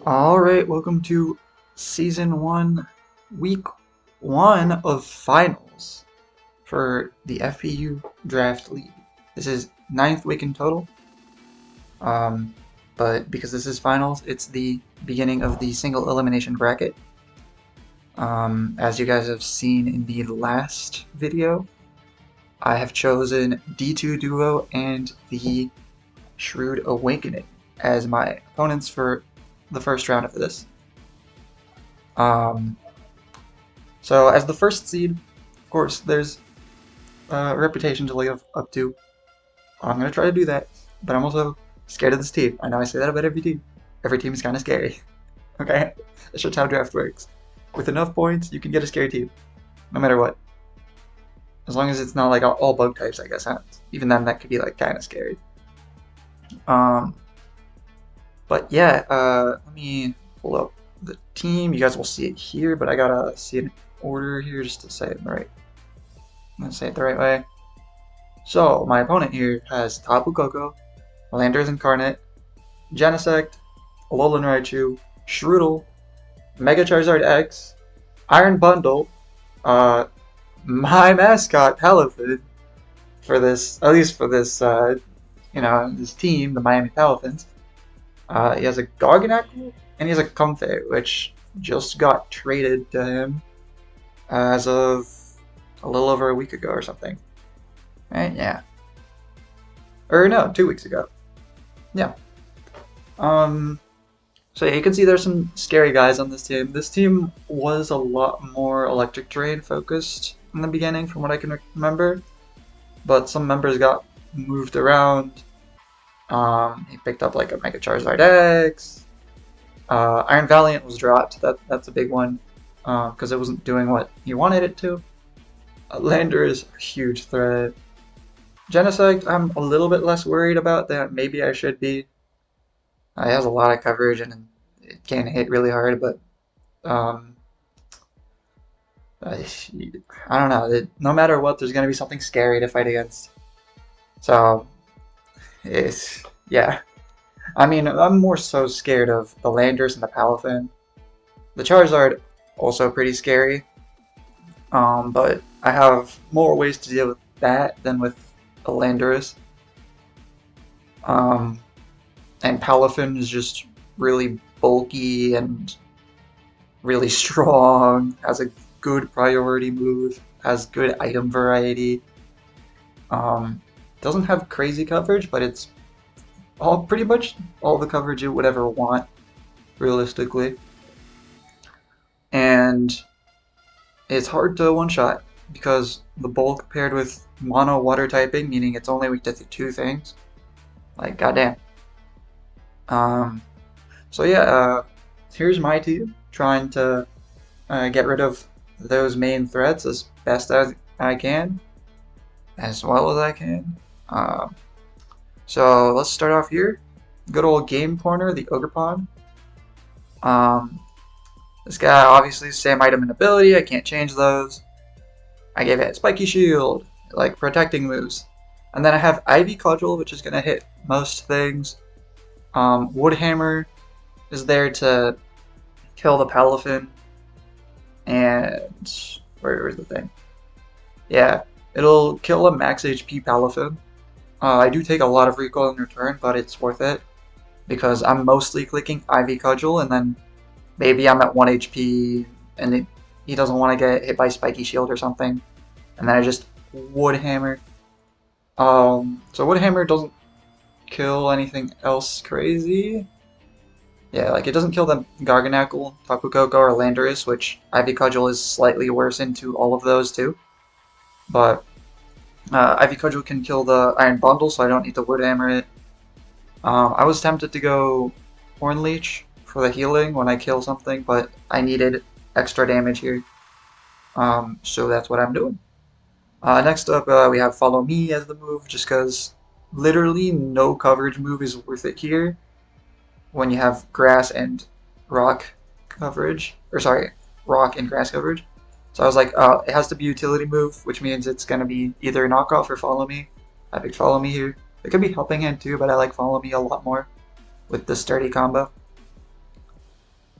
Alright, welcome to Season 1, Week 1 of Finals for the FPU Draft League. This is 9th week in total, but because this is Finals, it's the beginning of the single elimination bracket. As you guys have seen in the last video, I have chosen D2 Duo and the Shrood Awakening as my opponents for the first round of this. So as the first seed, of course, there's a reputation to live up to. I'm gonna try to do that, but I'm also scared of this team. I know I say that about every team. Every team is kind of scary. Okay, that's just how draft works. With enough points, you can get a scary team, no matter what. As long as it's not like all bug types, I guess. Even then, that could be like kind of scary. But yeah, let me pull up the team. You guys will see it here, but I gotta see it in order here just to say it right. I'm gonna say it the right way. So my opponent here has Tapu Koko, Landers Incarnate, Genesect, Alolan Raichu, Shroodle, Mega Charizard X, Iron Bundle, my mascot Palafin for this, at least for this, this team, the Miami Palafins. He has a Garganacl, and he has a Comfey, which just got traded to him as of a little over a week ago or something. Right? Yeah. Or no, 2 weeks ago. Yeah. So yeah, you can see there's some scary guys on this team. This team was a lot more electric terrain focused in the beginning, from what I can remember. But some members got moved around. He picked up like a Mega Charizard X. Iron Valiant was dropped. That's a big one because it wasn't doing what he wanted it to. Lander is a huge threat. Genesect, I'm a little bit less worried about than maybe I should be. It has a lot of coverage and it can hit really hard, but I don't know. No matter what, there's gonna be something scary to fight against. So yeah. I mean, I'm more so scared of the Landers and the Palafin. The Charizard, also pretty scary. But I have more ways to deal with that than with the Landers. And Palafin is just really bulky and really strong, has a good priority move, has good item variety. Doesn't have crazy coverage, but it's pretty much all the coverage you would ever want, realistically. And it's hard to one-shot because the bulk paired with mono water typing, meaning it's only weak to 2 things. Like, goddamn. So yeah, here's my team trying to get rid of those main threats as best as I can, as well as I can. So let's start off here. Good old Game Corner, the Ogerpon. This guy obviously same item and ability. I can't change those. I gave it Spiky Shield, like protecting moves, and then I have Ivy Cudgel, which is gonna hit most things. Woodhammer is there to kill the Palafin, and where's the thing? Yeah, it'll kill a max HP Palafin. I do take a lot of recoil in return, but it's worth it because I'm mostly clicking Ivy Cudgel, and then maybe I'm at 1 HP and he doesn't want to get hit by Spiky Shield or something, and then I just Woodhammer. So Woodhammer doesn't kill anything else crazy. Yeah, like it doesn't kill the Garganacl, Tapu Koko, or Landorus, which Ivy Cudgel is slightly worse into all of those too. But Ivy Cudgel can kill the Iron Bundle, so I don't need to Woodhammer it. I was tempted to go Horn Leech for the healing when I kill something, but I needed extra damage here. So that's what I'm doing. Next up, we have Follow Me as the move, just because literally no coverage move is worth it here when you have grass and rock coverage. Or sorry, rock and grass coverage. So I was like, it has to be utility move, which means it's going to be either knockoff or Follow Me. I picked Follow Me here. It could be Helping Hand too, but I like Follow Me a lot more with the sturdy combo.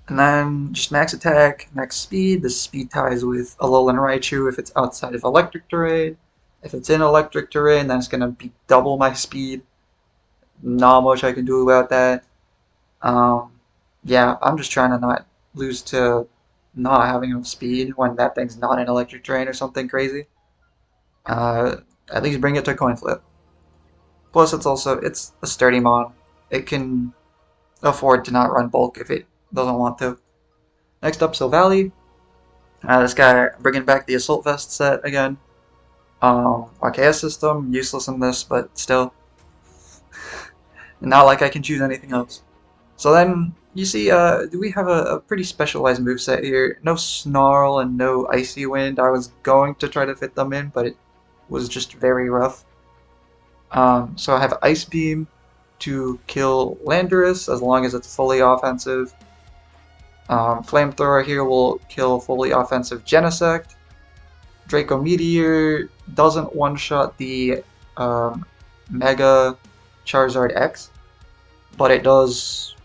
And then just max attack, max speed. The speed ties with Alolan Raichu if it's outside of electric terrain. If it's in electric terrain, then it's going to be double my speed. Not much I can do about that. Um, yeah, I'm just trying to not lose to not having enough speed when that thing's not in electric terrain or something crazy. Uh, at least bring it to coin flip. Plus, it's a sturdy mon. It can afford to not run bulk if it doesn't want to. Next up, Silvally. This guy bringing back the Assault Vest set again. Archaea system, useless in this, but still. Not like I can choose anything else. So then, you see, we have a pretty specialized moveset here. No Snarl and no Icy Wind. I was going to try to fit them in, but it was just very rough. So I have Ice Beam to kill Landorus as long as it's fully offensive. Flamethrower here will kill fully offensive Genesect. Draco Meteor doesn't one-shot the Mega Charizard X, but it does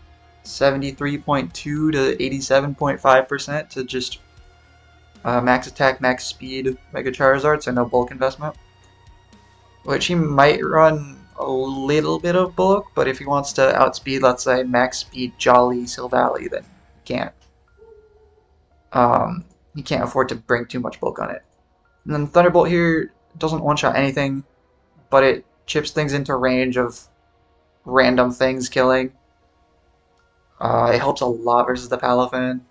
73.2 to 87.5% to just max attack, max speed Mega Charizard, so no bulk investment. Which he might run a little bit of bulk, but if he wants to outspeed, let's say, max speed Jolly Silvally, then he can't. He can't afford to bring too much bulk on it. And then Thunderbolt here doesn't one-shot anything, but it chips things into range of random things killing. It helps a lot versus the Palafin.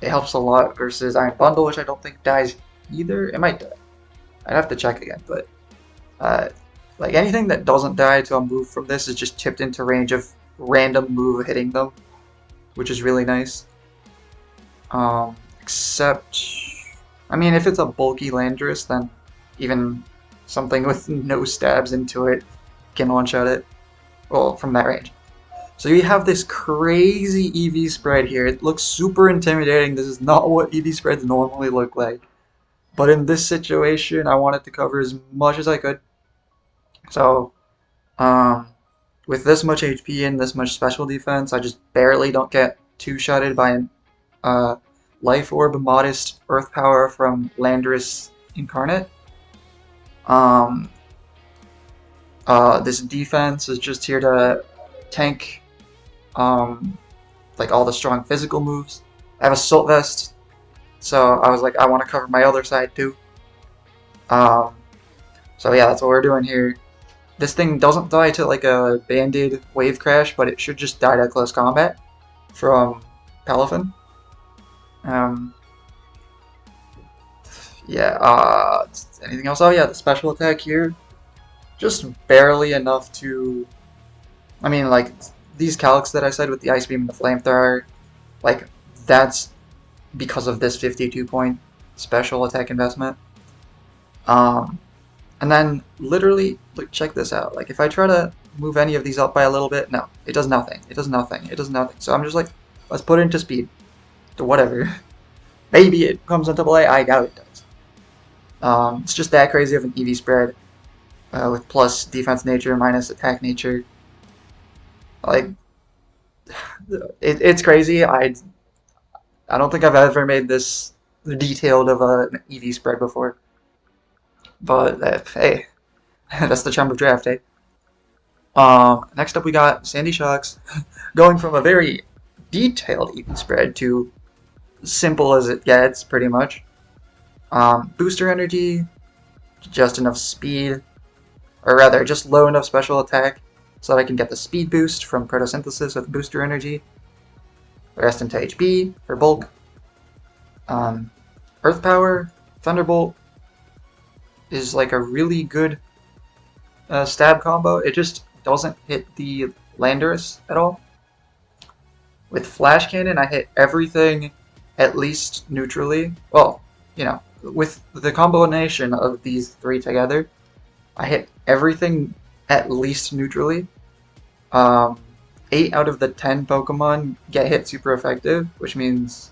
It helps a lot versus Iron Bundle, which I don't think dies either. It might die. I'd have to check again, but like anything that doesn't die to a move from this is just chipped into range of random move hitting them, which is really nice. Except, I mean, if it's a bulky Landorus, then even something with no stabs into it can one-shot it. Well, from that range. So you have this crazy EV spread here. It looks super intimidating. This is not what EV spreads normally look like. But in this situation, I wanted to cover as much as I could. So, with this much HP and this much special defense, I just barely don't get two-shotted by an Life Orb Modest Earth Power from Landorus Incarnate. This defense is just here to tank like all the strong physical moves. I have Assault Vest, so I was like, I want to cover my other side too. So yeah, that's what we're doing here. This thing doesn't die to like a banded wave crash, but it should just die to close combat from Palafin. Yeah, anything else? Oh yeah, the special attack here. Just barely enough to... I mean, like, these calcs that I said with the Ice Beam and the Flamethrower, like, that's because of this 52-point special attack investment. And then, literally, look, check this out. Like, if I try to move any of these up by a little bit, no, it does nothing. It does nothing. It does nothing. So I'm just like, let's put it into speed. To whatever. Maybe it comes into play. I doubt it does. It's just that crazy of an EV spread. With plus defense nature minus attack nature. Like, it's crazy. I don't think I've ever made this detailed of an EV spread before. But hey, that's the charm of draft, eh? Next up we got Sandy Shocks, going from a very detailed EV spread to simple as it gets, pretty much. Booster energy, just enough speed, or rather, just low enough special attack so that I can get the speed boost from photosynthesis with booster energy. The rest into HP for bulk. Earth Power, Thunderbolt is like a really good stab combo. It just doesn't hit the Landorus at all. With Flash Cannon, I hit everything at least neutrally. Well, you know, with the combination of these three together, I hit everything at least neutrally. 8 out of the 10 Pokemon get hit super effective, which means,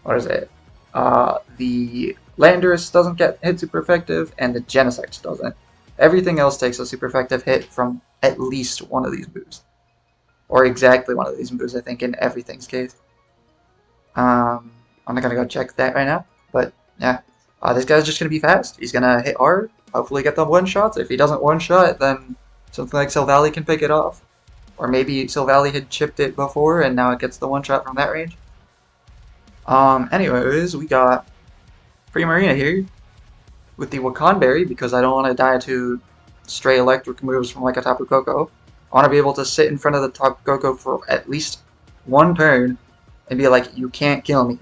what is it? The Landorus doesn't get hit super effective, and the Genesect doesn't. Everything else takes a super effective hit from at least one of these moves. or exactly one of these moves, I think, in everything's case. I'm not gonna go check that right now, but yeah, this guy's just gonna be fast. He's gonna hit hard, hopefully get the one shots. If he doesn't one shot, then something like Silvally can pick it off, or maybe Silvally had chipped it before and now it gets the one shot from that range. Anyways, we got Primarina here with the Wakanberry because I don't want to die to stray electric moves from like a Tapu Koko. I want to be able to sit in front of the Tapu Koko for at least one turn and be like, you can't kill me.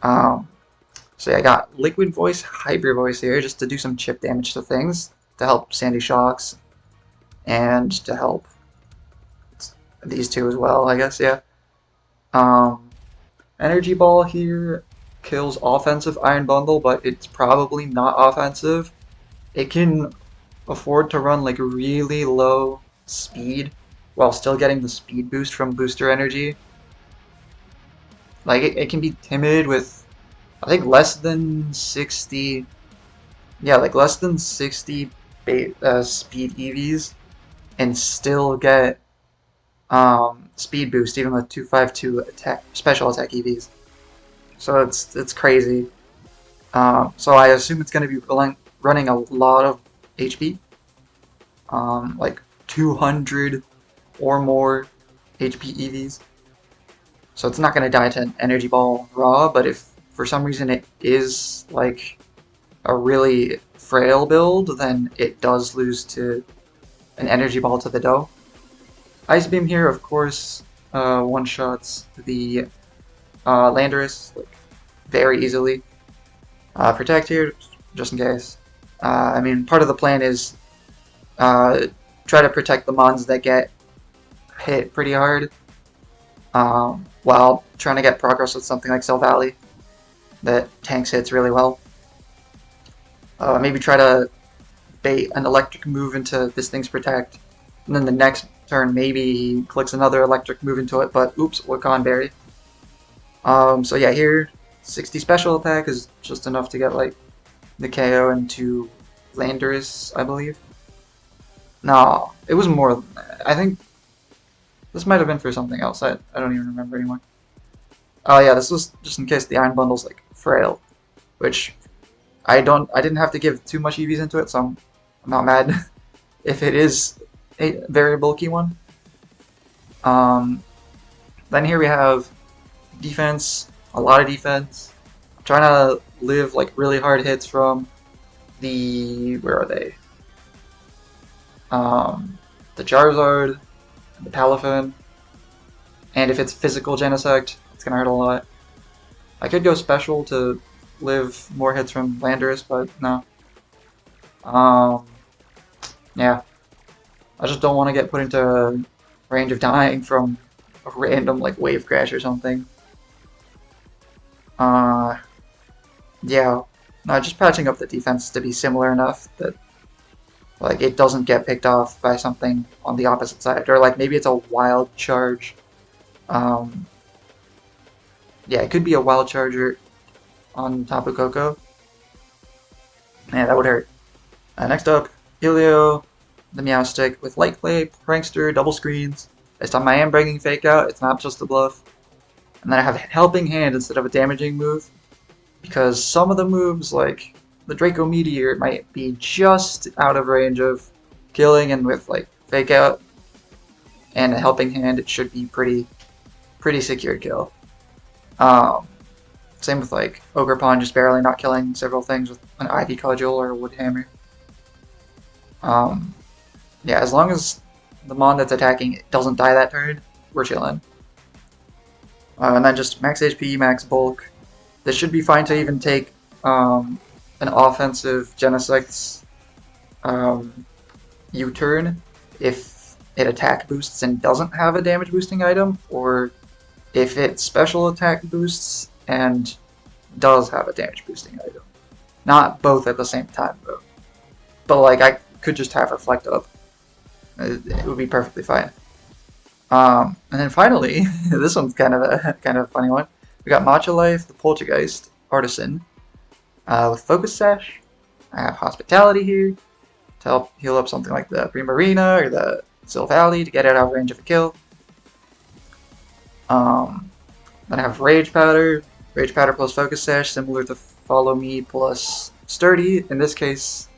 So yeah, I got Liquid Voice, Hybrid Voice here just to do some chip damage to things, to help Sandy Shocks, and to help these two as well, I guess, yeah. Energy Ball here kills offensive Iron Bundle, but it's probably not offensive. It can afford to run like really low speed while still getting the speed boost from Booster Energy. Like it can be timid with, I think, less than 60, yeah, like less than 60 speed EVs and still get speed boost even with 252 attack special attack EVs. So it's crazy. So I assume it's going to be running a lot of HP, like 200 or more HP EVs. So it's not going to die to an Energy Ball raw, but if for some reason it is like a really frail build, then it does lose to an Energy Ball to the dough. Ice Beam here, of course, one-shots the Landorus like, very easily. Protect here, just in case. I mean, part of the plan is try to protect the mons that get hit pretty hard, while trying to get progress with something like Silvally that tanks hits really well. Maybe try to bait an electric move into this thing's protect, and then the next turn maybe he clicks another electric move into it, but oops, Wakanberry. So yeah, here 60 special attack is just enough to get like the KO into Landorus, I believe. No, it was more than that. I think this might have been for something else. I don't even remember anymore. Oh yeah, this was just in case the Iron Bundle's like frail, which I didn't have to give too much EVs into it, so I'm not mad if it is a very bulky one. Then here we have defense, a lot of defense. I'm trying to live like really hard hits from the, where are they? The Charizard, the Palafin, and if it's physical Genesect, it's gonna hurt a lot. I could go special to live more hits from Landorus, but no. Yeah. I just don't want to get put into range of dying from a random like wave crash or something. Yeah. No, just patching up the defense to be similar enough that like it doesn't get picked off by something on the opposite side, or like maybe it's a wild charge. Yeah, it could be a wild charger on Tapu Koko. Yeah, that would hurt. Next up, Helio, the Meowstic with Light Clay, Prankster, double screens. This time I am bringing Fake Out, it's not just a bluff. And then I have Helping Hand instead of a damaging move, because some of the moves, like the Draco Meteor, might be just out of range of killing, and with like Fake Out and a Helping Hand, it should be pretty secure kill. Same with like Ogre Pawn, just barely not killing several things with an Ivy Cudgel or a Wood Hammer. Yeah, as long as the Mon that's attacking doesn't die that turn, we're chilling. And then just max HP, max bulk. This should be fine to even take an offensive Genesect's U-turn if it attack boosts and doesn't have a damage boosting item, or if it special attack boosts and does have a damage boosting item. Not both at the same time though. But like I could just have Reflect up. It would be perfectly fine. And then finally, this one's kind of a funny one. We got Matcha Life, the Poltergeist, Artisan, with Focus Sash. I have Hospitality here to help heal up something like the Primarina or the Sil Valley to get it out of range of a kill. Then I have Rage Powder plus Focus Sash, similar to Follow Me plus Sturdy. In this case,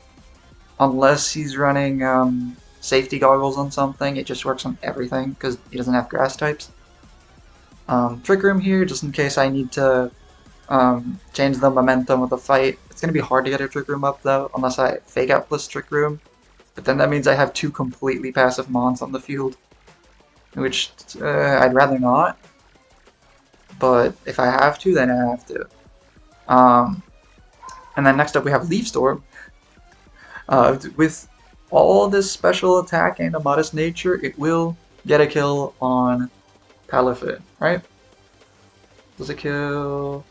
unless he's running Safety Goggles on something, it just works on everything because he doesn't have Grass types. Trick Room here, just in case I need to change the momentum of the fight. It's going to be hard to get a Trick Room up though, unless I Fake Out plus Trick Room. But then that means I have 2 completely passive Mons on the field, which I'd rather not. But if I have to, then I have to. And then next up we have Leaf Storm. With all this special attack and a modest nature, it will get a kill on Palafin, right? Does it kill?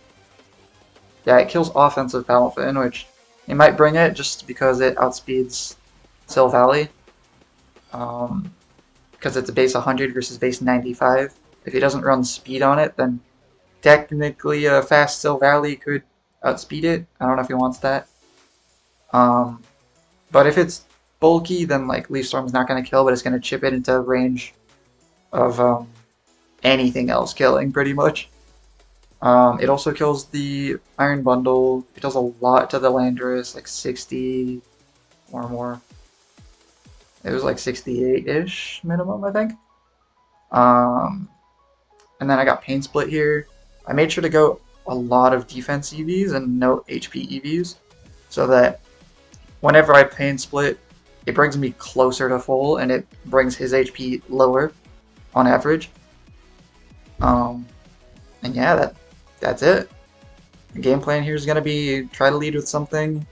Yeah, it kills offensive Palafin, which it might bring it just because it outspeeds Sil Valley. Because it's a base 100 versus base 95. If he doesn't run speed on it, then technically a fast Sil Valley could outspeed it. I don't know if he wants that. But if it's bulky, then like Leaf Storm's not going to kill, but it's going to chip it into range of anything else killing, pretty much. It also kills the Iron Bundle. It does a lot to the Landorus, like 60 or more. It was like 68-ish minimum, I think. And then I got Pain Split here. I made sure to go a lot of defense EVs and no HP EVs, so that whenever I Pain Split, it brings me closer to full, and it brings his HP lower on average. And yeah, that's it. The game plan here is going to be try to lead with something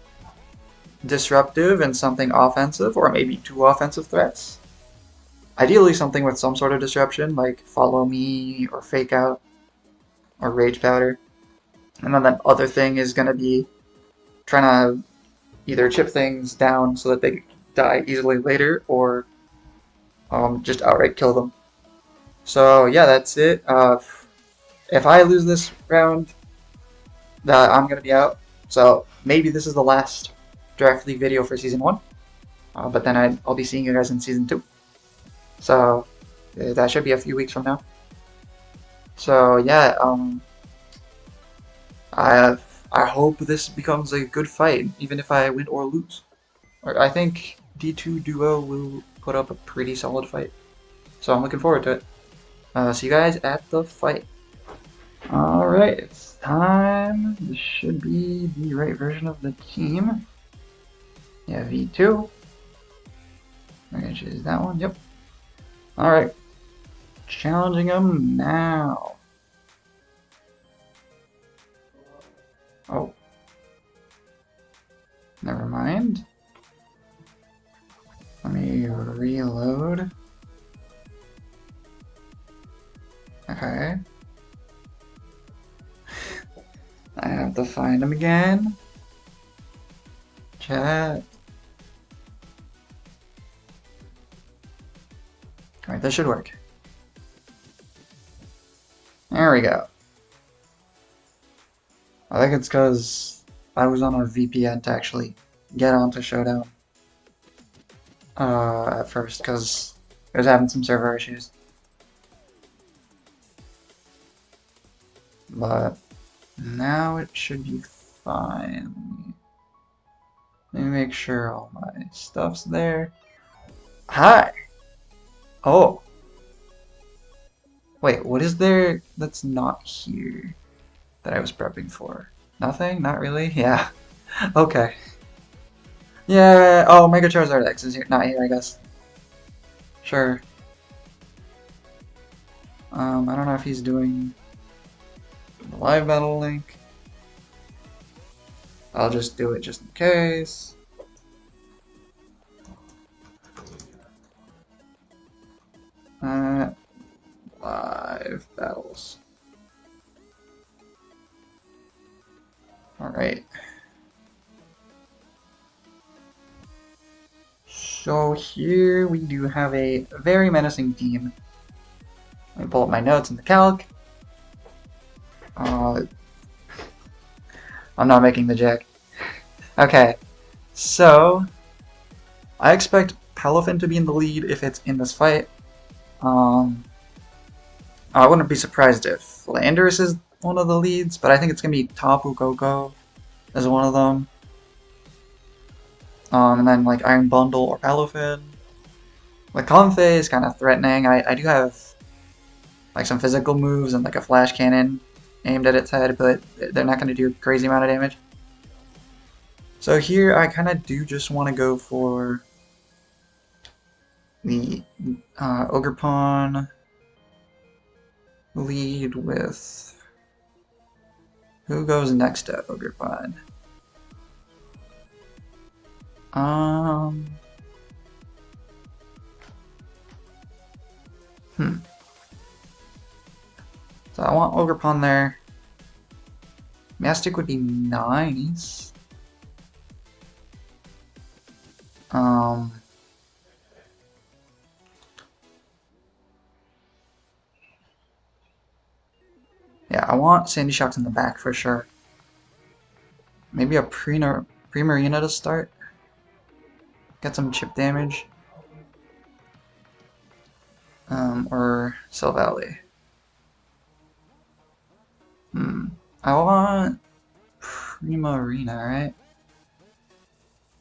disruptive and something offensive, or maybe 2 offensive threats. Ideally something with some sort of disruption, like Follow Me, or Fake Out, or Rage Powder. And then that other thing is going to be trying to either chip things down so that they die easily later, or just outright kill them. So yeah, that's it. If I lose this round, I'm going to be out. So maybe this is the last Draft League video for Season 1. But then I'll be seeing you guys in Season 2. So that should be a few weeks from now. So yeah, I hope this becomes a good fight, even if I win or lose. I think D2 Duo will put up a pretty solid fight. So I'm looking forward to it. See you guys at the fight. Alright, it's time. This should be the right version of the team. Yeah, V2. I'm gonna choose that one, yep. Alright. Challenging him now. Oh. Never mind. Let me reload. Okay. I have to find him again. Chat. Alright, that should work. There we go. I think it's because I was on a VPN to actually get onto Showdown at first, because it was having some server issues. But now it should be fine. Let me make sure all my stuff's there. Hi! Oh. Wait, what is there that's not here that I was prepping for? Nothing? Not really? Yeah. Okay. Yeah, oh, Mega Charizard X is here, not here, I guess. Sure. I don't know if he's doing the live battle link. I'll just do it just in case. Live battles. Alright. So here we do have a very menacing team. Let me pull up my notes in the calc. I'm not making the jack. Okay, so I expect Palafin to be in the lead if it's in this fight. I wouldn't be surprised if Landorus is one of the leads, but I think it's going to be Tapu Koko as one of them. And then like Iron Bundle or Palafin. Like Comfey is kind of threatening. I do have like some physical moves and like a flash cannon aimed at its head, but they're not going to do a crazy amount of damage. So here I kind of do just want to go for the Ogerpon lead with... Who goes next to Ogerpon? So I want Ogerpon there. Mastic would be nice. Yeah, I want Sandy Shocks in the back for sure. Maybe a Primarina to start. Get some chip damage. Or Silvally. I want Primarina, right?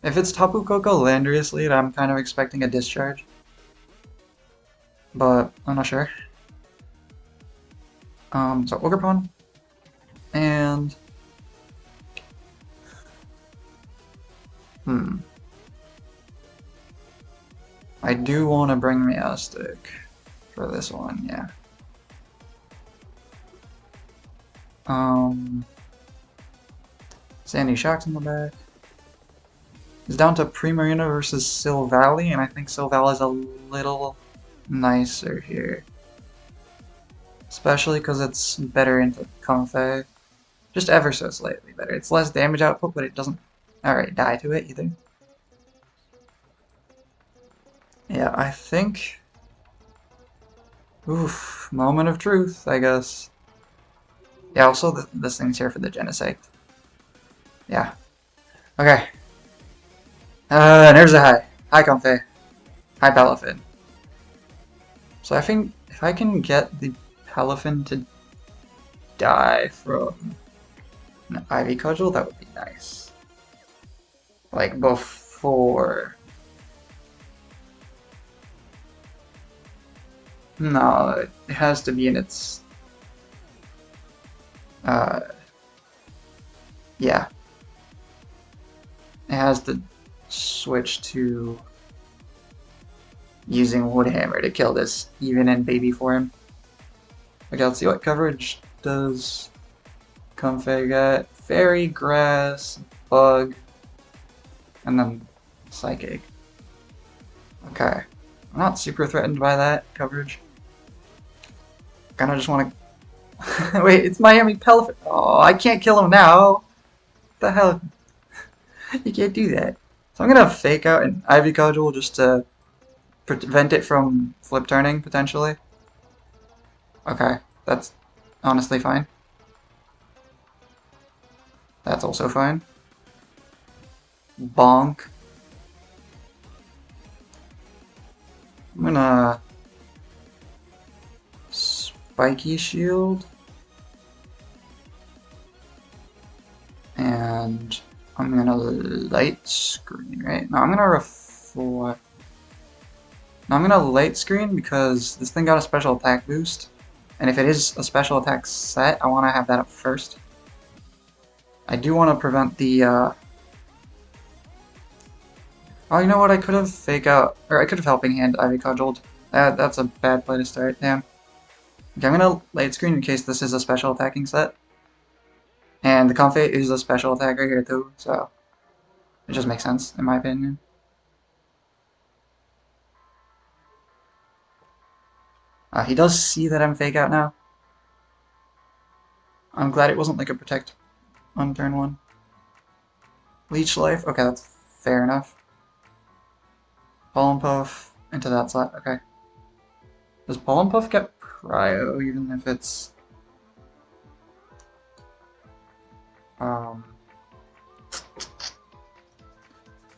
If it's Tapu Koko Landorus lead, I'm kind of expecting a discharge. But I'm not sure. So Ogerpon. And... I do want to bring Mastic for this one, yeah. Sandy Shocks in the back. It's down to Primarina versus Silvally, and I think Silvally is a little nicer here. Especially because it's better into Comfey. Just ever so slightly better. It's less damage output, but it doesn't die to it either. Yeah, I think... Oof, moment of truth, I guess. Yeah, also this thing's here for the Genesect. Yeah. Okay. There's a high. Hi, Comfey. Hi, Palafin. So I think if I can get the Palafin to die from an Ivy Cudgel, that would be nice. Like before. No, it has to be in its... yeah. It has to switch to using Woodhammer to kill this, even in baby form. Okay, let's see what coverage does Comfey get. Fairy, Grass, Bug, and then Psychic. Okay. I'm not super threatened by that coverage. Kinda just wanna... Wait, it's Miami Palafins. Oh, I can't kill him now. What the hell? You can't do that. So I'm gonna fake out an Ivy Cudgel just to prevent it from flip turning, potentially. Okay, that's honestly fine. That's also fine. Bonk. I'm gonna... Spiky Shield. And I'm gonna Light Screen, right? No, I'm gonna reflect. No, I'm gonna Light Screen because this thing got a special attack boost. And if it is a special attack set, I want to have that up first. I do want to prevent the, Oh, you know what? I could have Fake Out, or I could have Helping Hand Ivy Cudgeled. That's a bad play to start, damn. Okay, I'm gonna Light Screen in case this is a special attacking set. And the Comfey is a special attacker here too, so it just makes sense, in my opinion. He does see that I'm Fake Out now. I'm glad it wasn't like a Protect on turn 1. Leech Life, okay, that's fair enough. Pollen Puff into that slot, okay. Does Pollen Puff get Cryo, even if it's...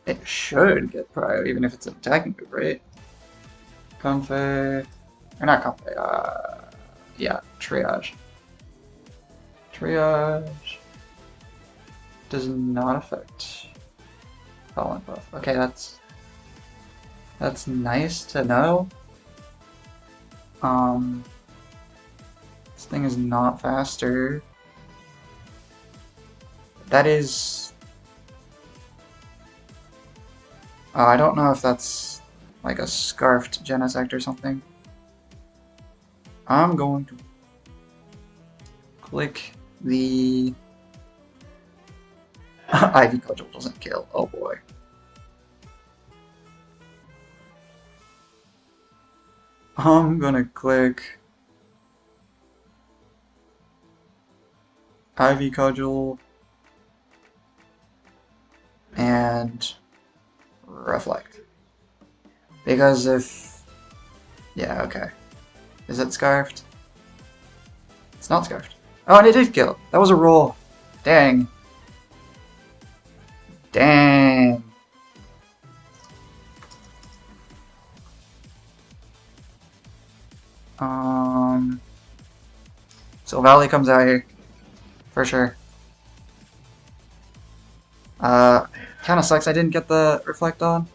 It should get prio, even if it's an attacking move, right? Confe... Or not Confe, yeah, Triage. Triage... does not affect Pollen Puff. Okay, that's nice to know. This thing is not faster. That is... I don't know if that's like a scarfed Genesect or something. I'm going to click the... Ivy Cudgel doesn't kill. Oh boy. I'm gonna click Ivy Cudgel and Reflect. Because if... yeah, okay. Is it scarfed? It's not scarfed. Oh, and it did kill. That was a roll. Dang. Dang. So Valley comes out here. For sure. Kinda sucks I didn't get the Reflect on.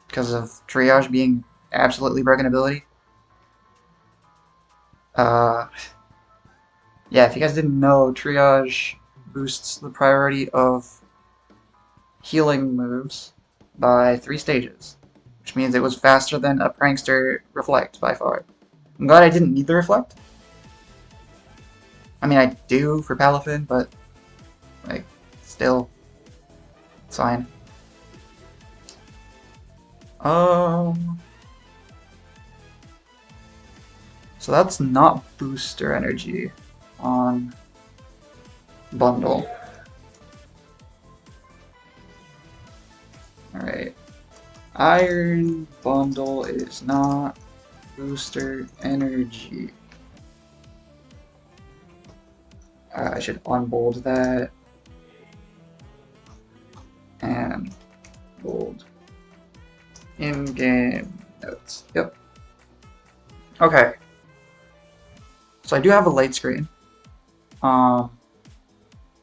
Because of Triage being absolutely broken ability. Yeah, if you guys didn't know, Triage boosts the priority of healing moves by 3 stages, which means it was faster than a Prankster Reflect by far. I'm glad I didn't need the Reflect. I mean, I do for Palafin, but, like, still, it's fine. So that's not booster energy on Bundle. Alright. Iron Bundle is not booster energy. I should unbold that. And bold. In-game notes. Yep. Okay. So I do have a light screen. I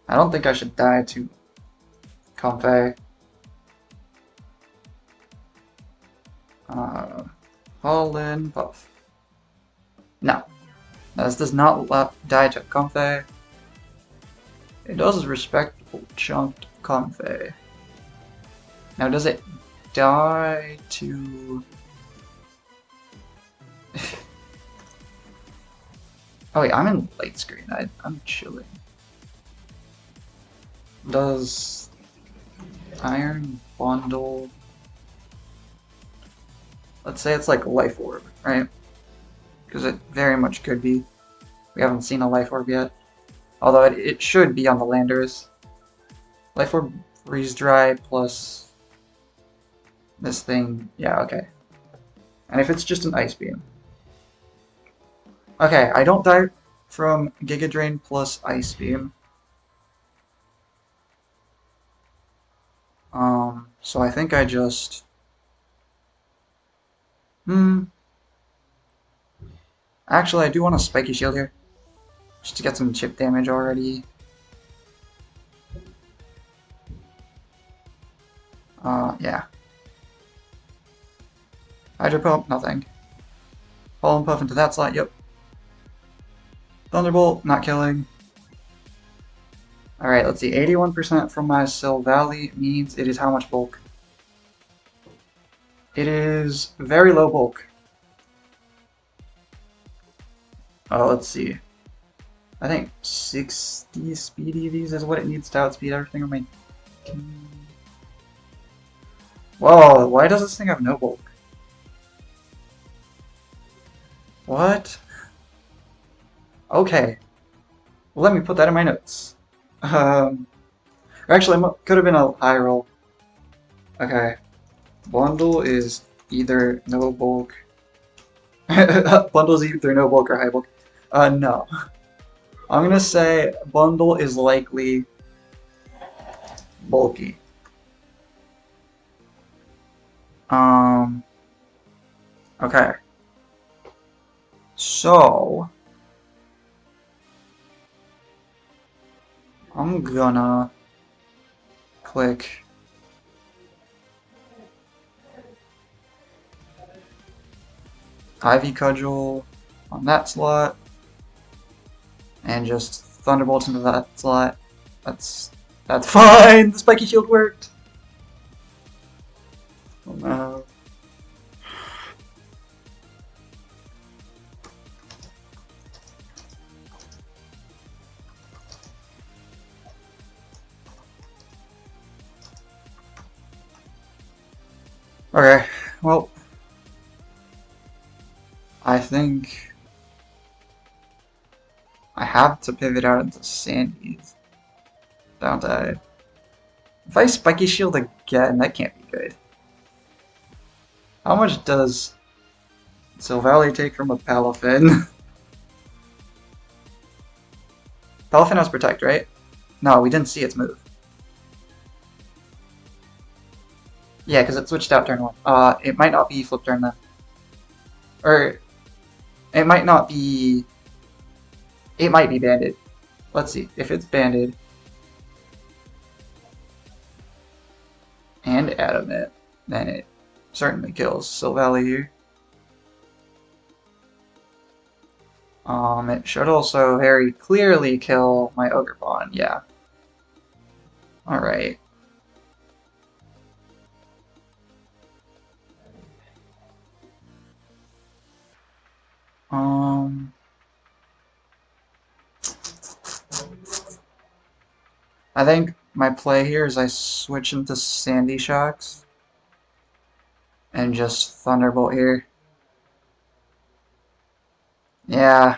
don't think I should die to Comfey. Pollen Puff. No. This does not die to Comfey. It does a respectable chunk to Comfey. Now does it die to... oh wait, I'm in light screen. I'm chilling. Does Iron Bundle... let's say it's like Life Orb, right? Because it very much could be. We haven't seen a Life Orb yet. Although it should be on the Landers. Life Orb Freeze Dry plus this thing. Yeah, okay. And if it's just an Ice Beam. Okay, I don't die from Giga Drain plus Ice Beam. So I think I just... actually, I do want a Spiky Shield here. Just to get some chip damage already. Yeah. Hydro Pump, nothing. Pollen Puff into that slot, yep. Thunderbolt, not killing. Alright, let's see. 81% from my Silvally means it is how much bulk? It is very low bulk. Oh, let's see. I think 60 speed EVs is what it needs to outspeed everything on my team. Whoa, why does this thing have no bulk? What? Okay. Well, let me put that in my notes. Or actually, it could have been a high roll. Okay. Bundle is either no bulk. Bundle is either no bulk or high bulk. No. I'm gonna say Bundle is likely bulky. Okay. So I'm gonna click Ivy Cudgel on that slot and just Thunderbolt into that slot. That's fine. The spiky shield worked. Oh no. Okay, well, I think I have to pivot out into Sandy's, don't I? If I Spiky Shield again, that can't be good. How much does Silvally take from a Palafin? Palafin has Protect, right? No, we didn't see its move. Yeah, because it switched out turn 1. It might not be flip turn then. Or, it might not be... It might be banded. Let's see. If it's banded... and adamant, then it certainly kills Silvally here. It should also very clearly kill my Ogerpon, yeah. Alright. I think my play here is I switch into Sandy Shocks and just Thunderbolt here. Yeah.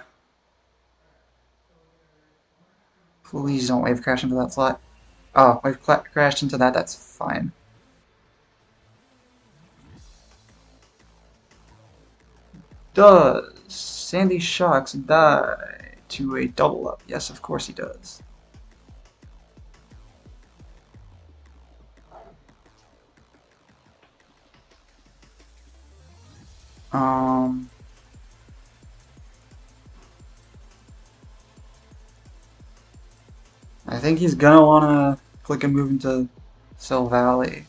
Please don't wave crash into that slot. Oh, wave crashed into that, that's fine. Does Sandy Shocks die to a double up? Yes, of course he does. I think he's gonna wanna click and move into Silvally.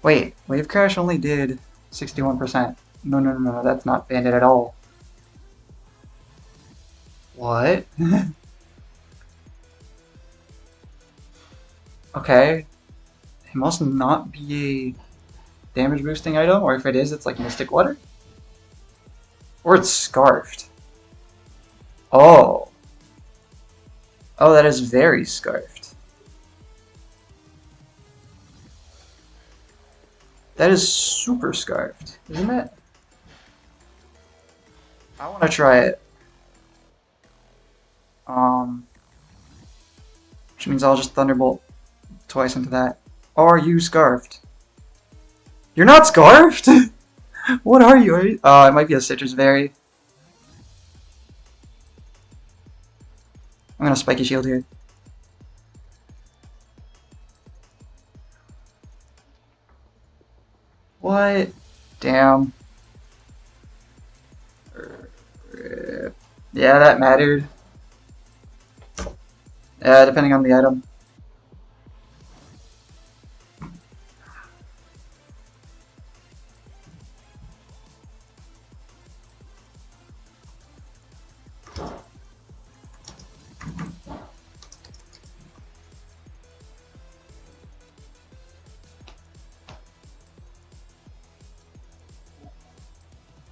Wait, Wave Crash only did 61%. No, that's not banded at all. What? Okay. It must not be a damage boosting item, or if it is, it's like Mystic Water? Or it's Scarfed. Oh. Oh, that is very Scarfed. That is super Scarfed, isn't it? I want to try it. Which means I'll just Thunderbolt twice into that. Are you Scarfed? You're not Scarfed? What are you? It might be a Citrus Berry. I'm gonna Spiky Shield here. What? Damn. Yeah, that mattered. Depending on the item.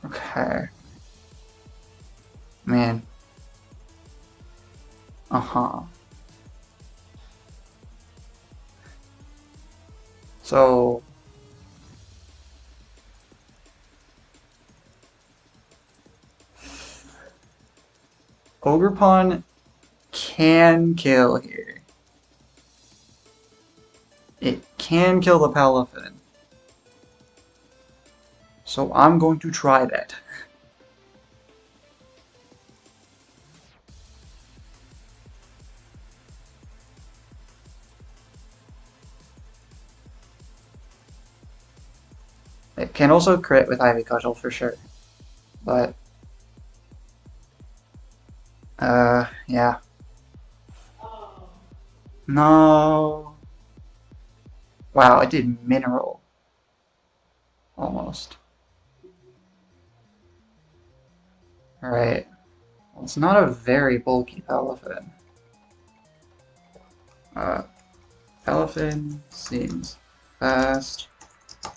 Okay. Man. So... Ogerpon can kill here. It can kill the Palafin. So I'm going to try that. It can also crit with Ivy Cudgel for sure, but yeah. No. Wow, it did mineral. Almost. Alright. Well, it's not a very bulky Palafin. Palafin seems fast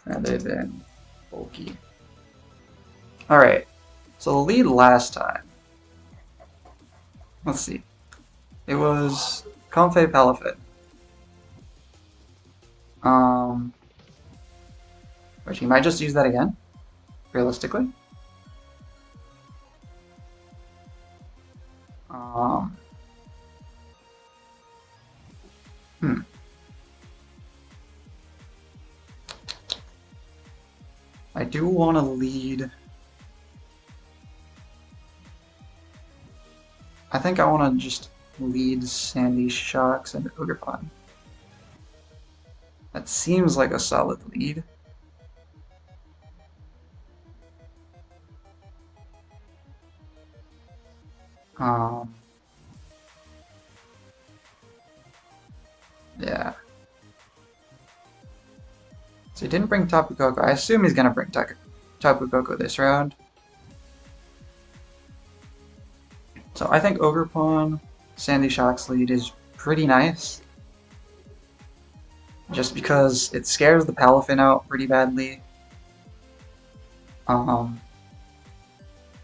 rather than bulky. Alright. So the lead last time. Let's see. It was Comfey Palafin. Which he might just use that again, realistically. I do want to lead. I think I want to just lead Sandy Shocks and Ogerpon. That seems like a solid lead. Yeah. So he didn't bring Tapu Koko. I assume he's gonna bring Tapu Koko this round. So I think Ogerpon, Sandy Shock's lead is pretty nice. Just because it scares the Palafin out pretty badly.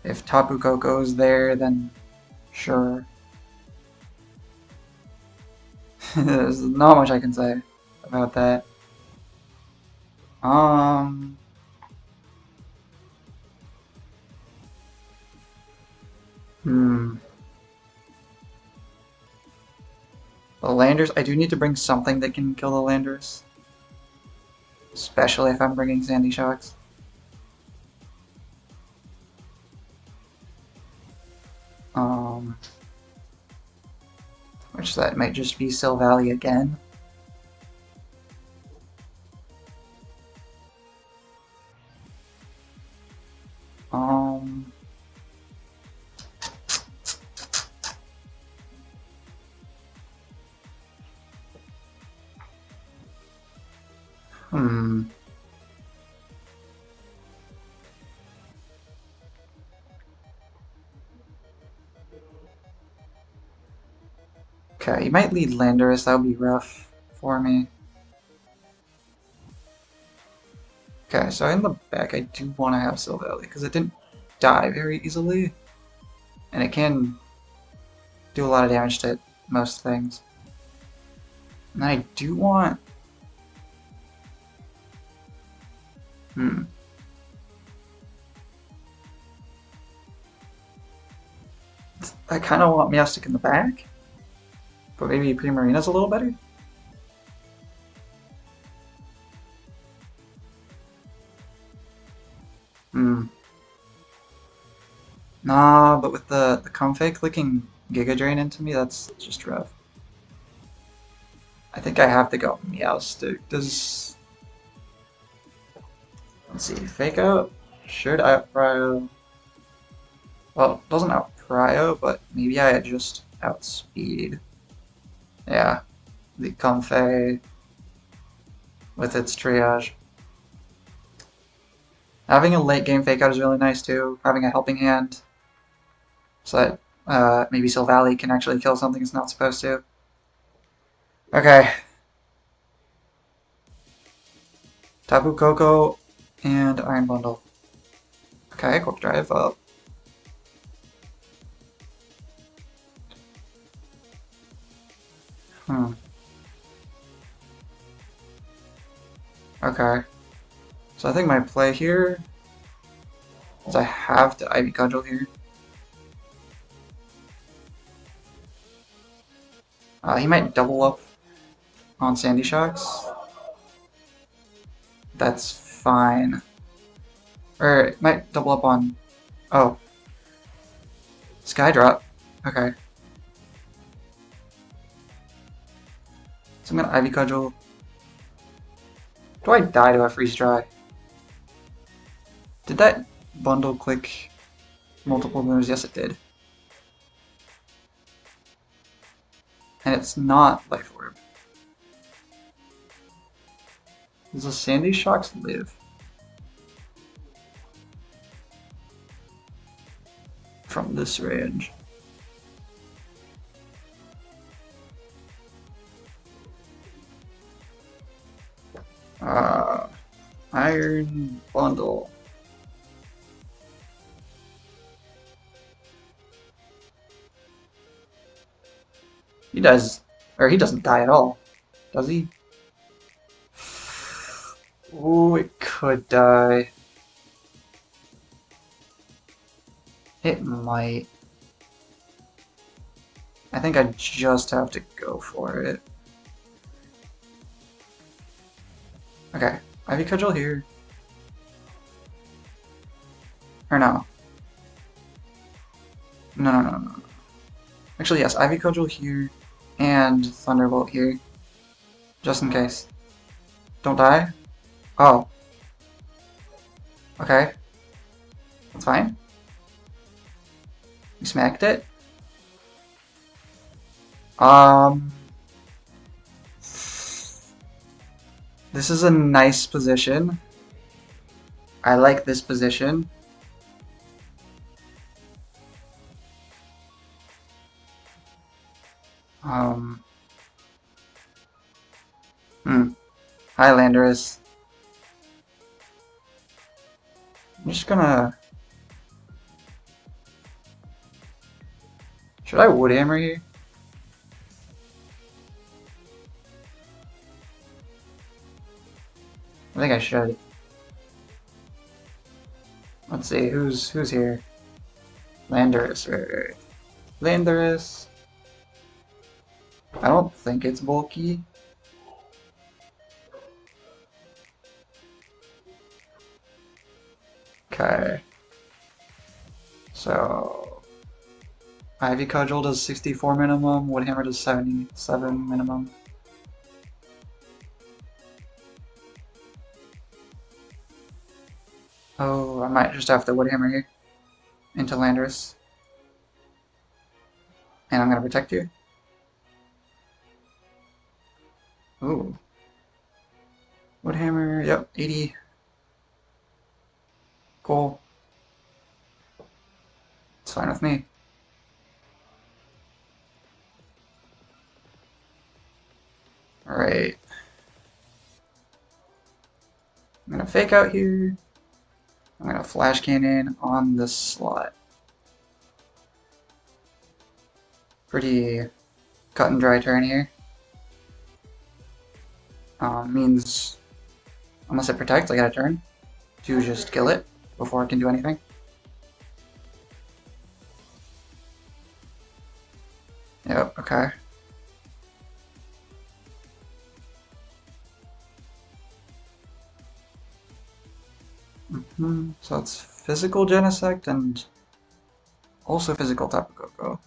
If Tapu Koko is there, then sure. There's not much I can say about that. The Landers, I do need to bring something that can kill the Landers. Especially if I'm bringing Sandy Shocks. Which that might just be Silvally again. Okay, you might lead Landorus, that would be rough for me. Okay, so in the back I do want to have Silvally, because it didn't die very easily. And it can do a lot of damage to most things. And I do want... I kind of want Meowstic in the back. But maybe Primarina's a little better? Nah, but with the Comfey clicking Giga Drain into me, that's just rough. I think I have to go Meowstic. Does... Let's see, Fake Out? Should out-Prio? Well, it doesn't out-Prio, but maybe I just outspeed. Yeah, the Comfey with its triage. Having a late game fake out is really nice too, having a helping hand. So that maybe Silvally can actually kill something it's not supposed to. Okay. Tapu Koko and Iron Bundle. Okay, Quick Drive up. Okay. So I think my play here is I have to Ivy Cudgel here. He might double up on Sandy Shocks. That's fine. Or it might double up on... Oh. Skydrop. Okay. So I'm gonna Ivy Cudgel. Do I die to a Freeze Dry? Did that bundle click multiple moves? Yes, it did. And it's not Life Orb. Does the Sandy Shocks live? From this range. Iron Bundle. He does, or he doesn't die at all, does he? Ooh, it could die. It might. I think I just have to go for it. Okay, Ivy Cudgel here. Or no. No. Actually, yes, Ivy Cudgel here and Thunderbolt here. Just in case. Don't die? Oh. Okay. That's fine. We smacked it. This is a nice position. I like this position. Highlanders. I'm just gonna... Should I Wood Hammer here? I think I should. Let's see, who's here? Landorus, right. Landorus. I don't think it's bulky. Okay. So Ivy Cudgel does 64 minimum, Wood Hammer does 77 minimum. Oh, I might just have to Wood Hammer here into Landorus. And I'm gonna protect you. Ooh. Wood Hammer, yep, 80. Cool. It's fine with me. Alright. I'm gonna fake out here. I'm gonna Flash Cannon on this slot. Pretty cut and dry turn here. Means unless it protects, I gotta turn to just kill it before it can do anything. Yep, okay. So it's physical Genesect and also physical Tapu Koko.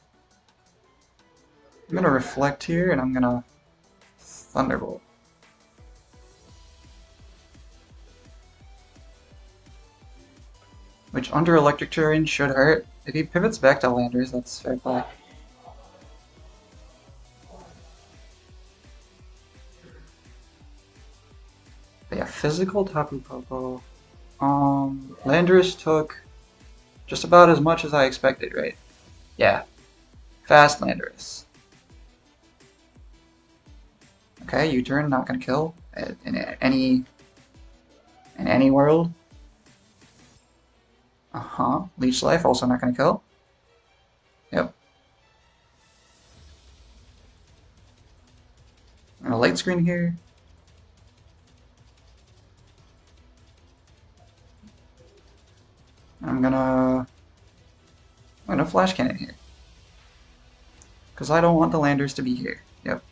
I'm gonna Reflect here and I'm gonna Thunderbolt. Which under Electric Terrain should hurt. If he pivots back to Landers, that's fair play. But yeah, physical Tapu Koko. Landers took just about as much as I expected, right? Yeah. Fast Landers. Okay, U-turn, not gonna kill in any world. Leech Life, also not gonna kill. Yep. I'm gonna light screen here. I'm gonna Flash Cannon here. Because I don't want the Landers to be here. Yep.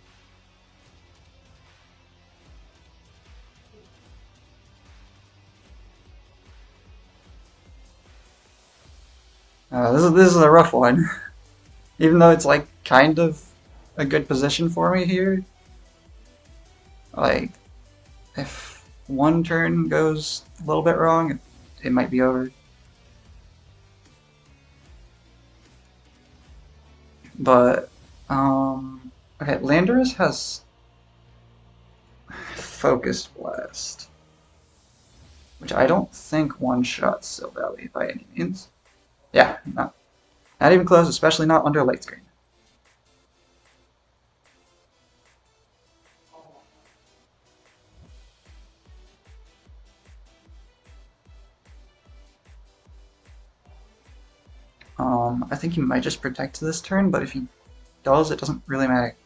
This is a rough one. Even though it's like kind of a good position for me here. Like, if one turn goes a little bit wrong, it might be over. But, okay, Landorus has Focus Blast, which I don't think one-shots Sil Valley by any means. Yeah, not even close, especially not under light screen. I think he might just protect this turn, but if he does, it doesn't really matter.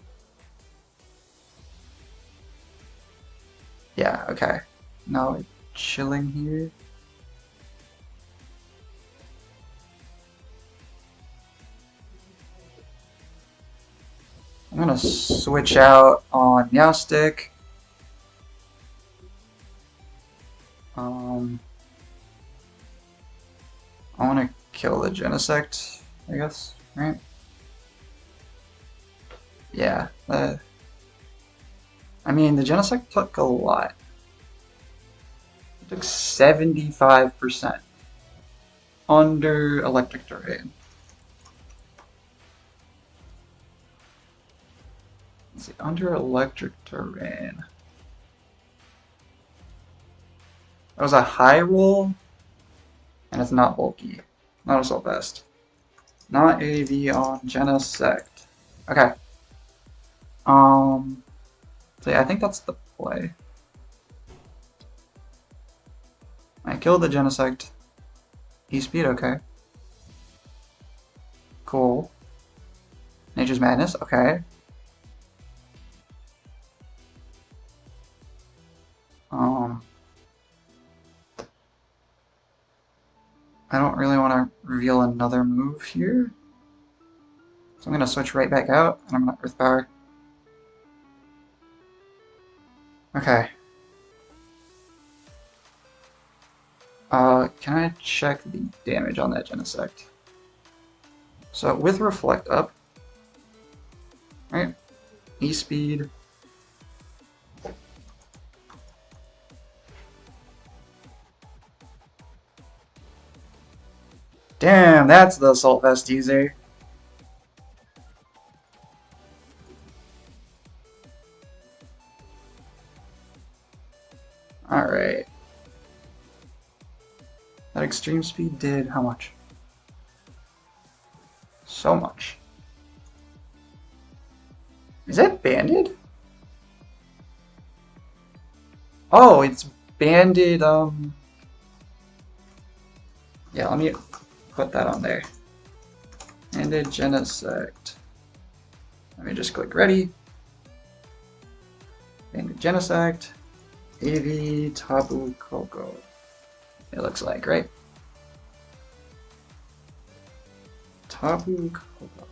Yeah, okay. Now we're chilling here. I'm gonna switch out on Meowstic. I want to kill the Genesect, I guess, right? Yeah. I mean, the Genesect took a lot. It took 75% under Electric Terrain. Let's see, under Electric Terrain. That was a high roll, and it's not bulky. Not Assault Vest. Not AV on Genesect. Okay. So yeah, I think that's the play. I killed the Genesect. E-Speed, okay. Cool. Nature's Madness, okay. I don't really want to reveal another move here. So I'm going to switch right back out, and I'm going to Earth Power. Okay. Can I check the damage on that Genesect? So with Reflect Up, right? E-Speed. Damn, that's the Assault Vest user. Alright. That Extreme Speed did how much? So much. Is that banded? Oh, it's banded, yeah, let me put that on there. Banded Genesect. Let me just click ready. Banded Genesect. AV Tapu Koko. It looks like, right? Tapu Koko.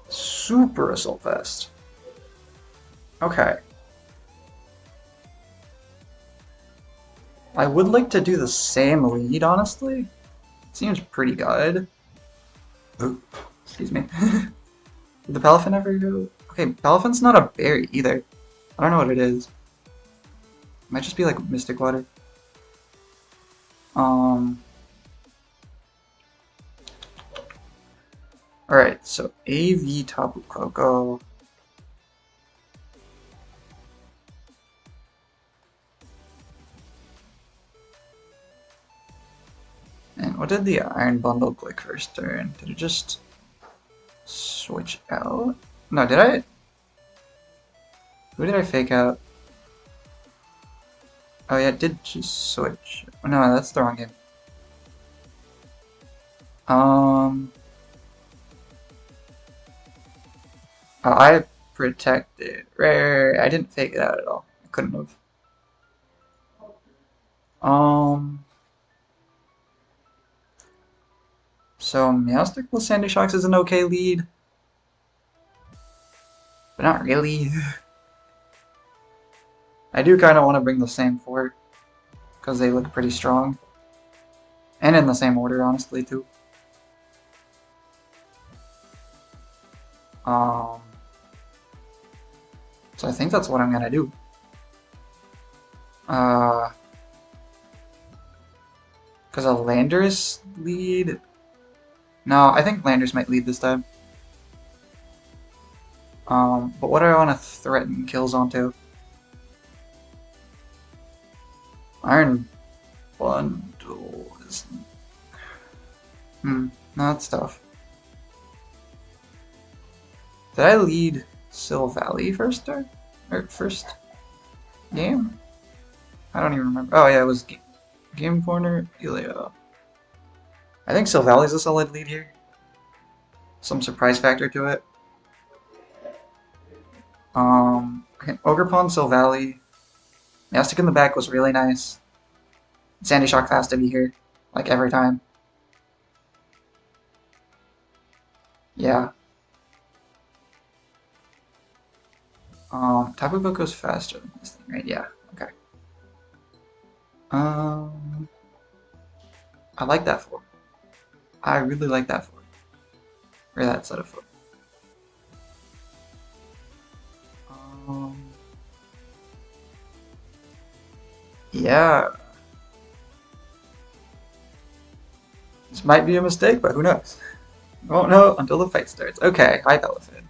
Super Assault Vest. Okay. I would like to do the same lead, honestly. It seems pretty good. Oop, excuse me. Did the Palafin ever go? Okay, Palafin's not a berry either. I don't know what it is. It might just be like Mystic Water. Alright, so AV Tapu Koko. And what did the Iron Bundle click first turn? Did it just switch out? No, did I? Who did I fake out? Oh yeah, it did just switch. Oh, no, that's the wrong game. Oh, I protected. Rare. I didn't fake it out at all. I couldn't have. So Meowstic plus Sandy Shocks is an okay lead. But not really. I do kind of want to bring the same four. Because they look pretty strong. And in the same order, honestly, too. So I think that's what I'm gonna do. Because a Landers lead? No, I think Landers might lead this time. But what do I want to threaten kills onto? Iron Bundle is... no, that's tough. Did I lead Sil Valley first turn? Or first game? I don't even remember. Oh yeah, it was Game Corner, Ilio. I think Sil Valley's a solid lead here. Some surprise factor to it. Ogerpon, Sil Valley. Mastic in the back was really nice. Sandy Shock fast to be here, like every time. Yeah. Tapu Koko's faster than this thing, right? Yeah, okay. I like that for. I really like that for. Or that set of foot. Yeah. This might be a mistake, but who knows? Won't know until the fight starts. Okay, hi Palafin.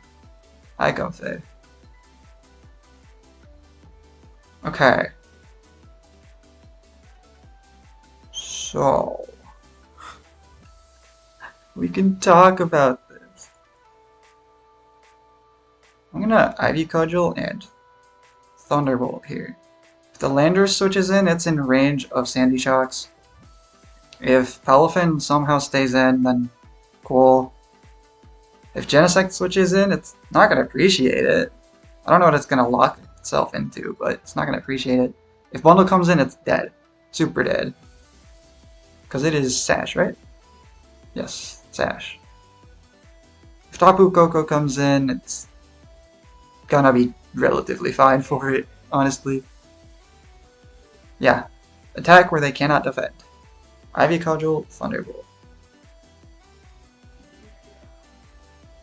Hi Comfey. Okay. So we can talk about this. I'm gonna Ivy Cudgel and Thunderbolt here. If the Landers switches in, it's in range of Sandy Shocks. If Palafin somehow stays in, then cool. If Genesect switches in, it's not gonna appreciate it. I don't know what it's gonna lock itself into, but it's not gonna appreciate it. If Bundle comes in, it's dead. Super dead. Because it is Sash, right? Yes, Sash. If Tapu Koko comes in, it's gonna be relatively fine for it, honestly. Yeah. Attack where they cannot defend. Ivy Cudgel, Thunderbolt.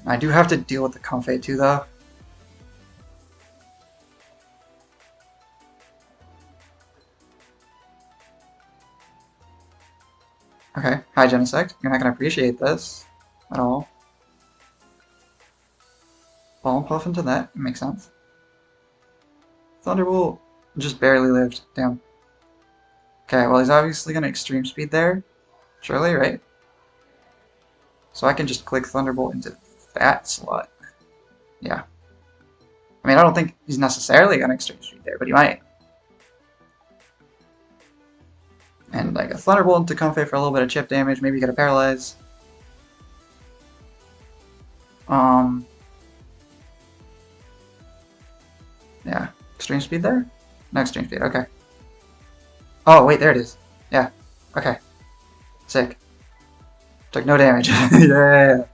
I do have to deal with the Comfey too, though. Okay, hi Genesect. You're not gonna appreciate this at all. Ball and Puff into that, makes sense. Thunderbolt just barely lived, damn. Okay, well he's obviously gonna extreme speed there, surely, right? So I can just click Thunderbolt into that slot. Yeah. I mean, I don't think he's necessarily gonna extreme speed there, but he might. And like a Thunderbolt into Comfey for a little bit of chip damage, maybe get a Paralyze. Yeah. Extreme speed there? No extreme speed, okay. Oh, wait, there it is. Yeah. Okay. Sick. Took no damage. Yeah.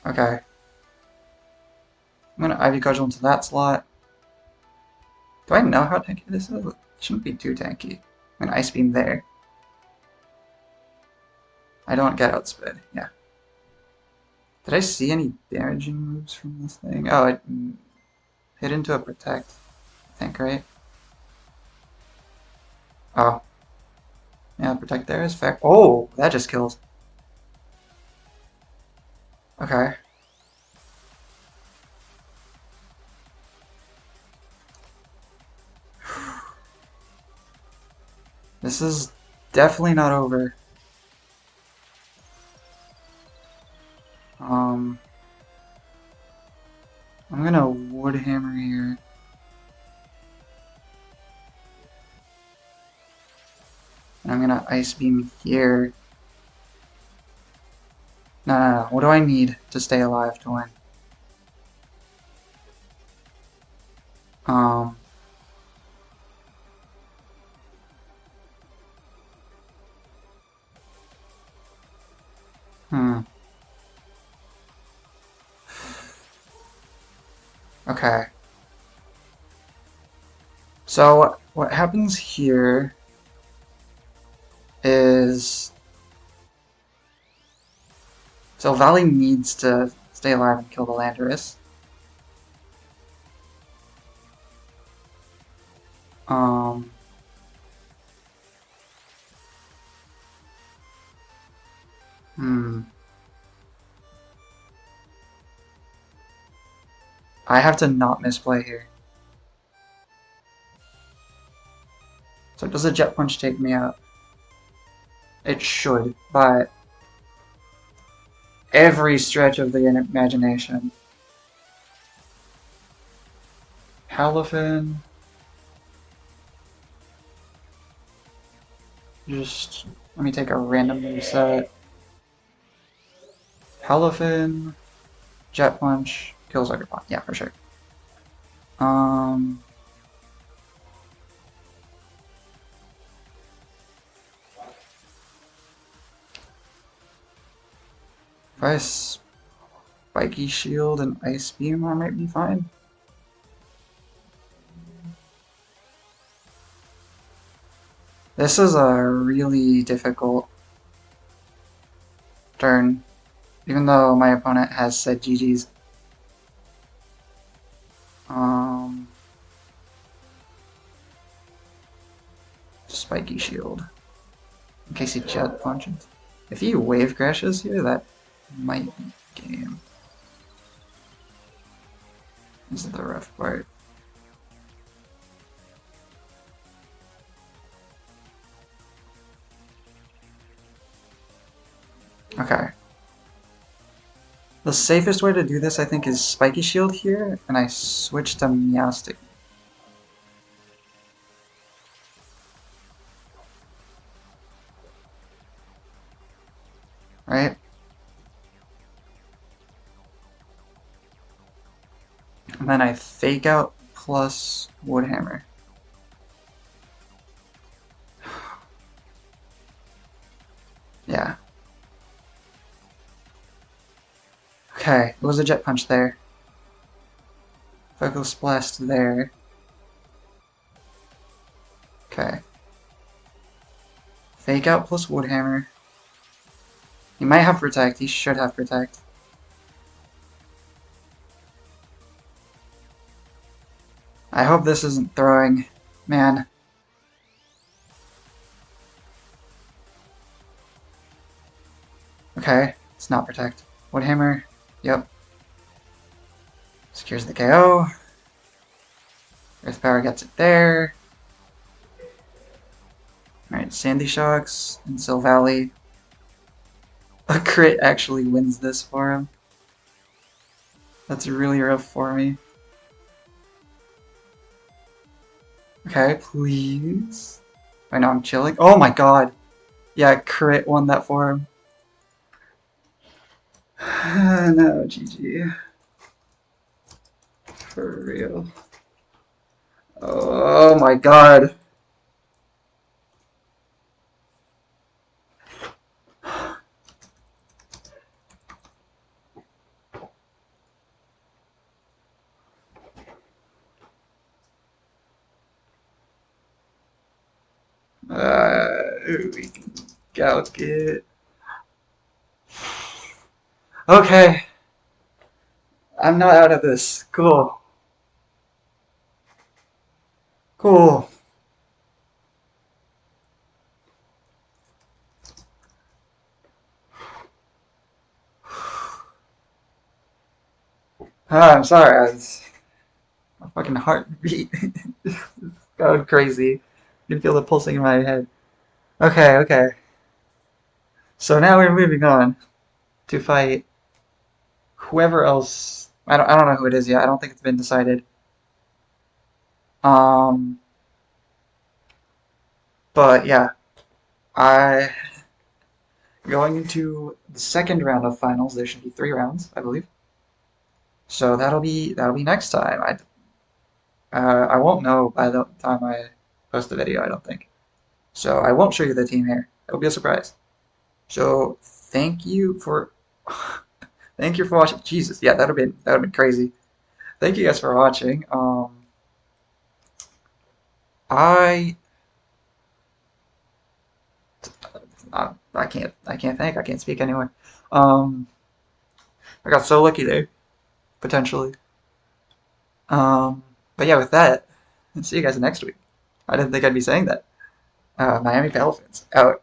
Okay. I'm gonna Ivy Cudgel into that slot. Do I know how tanky this is? It shouldn't be too tanky. I'm gonna Ice Beam there. I don't get Outsped, yeah. Did I see any damaging moves from this thing? Oh, it hit into a Protect, I think, right? Oh. Yeah, Protect there is fair. Oh, that just kills. Okay. This is definitely not over. I'm gonna Wood Hammer here. And I'm gonna Ice Beam here. No. What do I need to stay alive to win? Okay. So what happens here is So Valley needs to stay alive and kill the Landorus. I have to not misplay here. So does a Jet Punch take me out? It should, but every stretch of the imagination. Palafin. Just let me take a random reset. Palafin, Jet Punch, kills Underpot. Yeah, for sure. If I Spiky Shield and Ice Beam, I might be fine. This is a really difficult turn, even though my opponent has said GG's. Spiky Shield. In case he Jet Punches. If he Wave Crashes here, that might be game. This is the rough part. Okay. The safest way to do this, I think, is Spiky Shield here, and I switch to Meowstic. Right? And then I Fake Out plus Woodhammer. Yeah. Okay, it was a Jet Punch there. Focus Blast there. Okay. Fake Out plus Woodhammer. He might have Protect, he should have Protect. I hope this isn't throwing. Man. Okay, it's not Protect. Woodhammer. Yep. Secures the KO. Earth Power gets it there. Alright, Sandy Shocks and Sil Valley. A crit actually wins this for him. That's really rough for me. Okay, please. Right now I'm chilling. Oh my god. Yeah, crit won that for him. No, GG. For real. Oh my god. We can Gauck it. Okay. I'm not out of this. Cool. Cool. I'm sorry. My fucking heartbeat is going crazy. You can feel the pulsing in my head. Okay, okay. So now we're moving on to fight whoever else. I don't know who it is yet. I don't think it's been decided. But yeah, I going into the second round of finals. There should be 3 rounds, I believe. So that'll be next time. I won't know by the time I post the video. I don't think. So I won't show you the team here. It'll be a surprise. So thank you for thank you for watching. Jesus, yeah, that would have been crazy. Thank you guys for watching. I I can't think. I can't speak anymore. I got so lucky there, potentially. But yeah, with that, let's see you guys next week. I didn't think I'd be saying that. Miami Palafins out.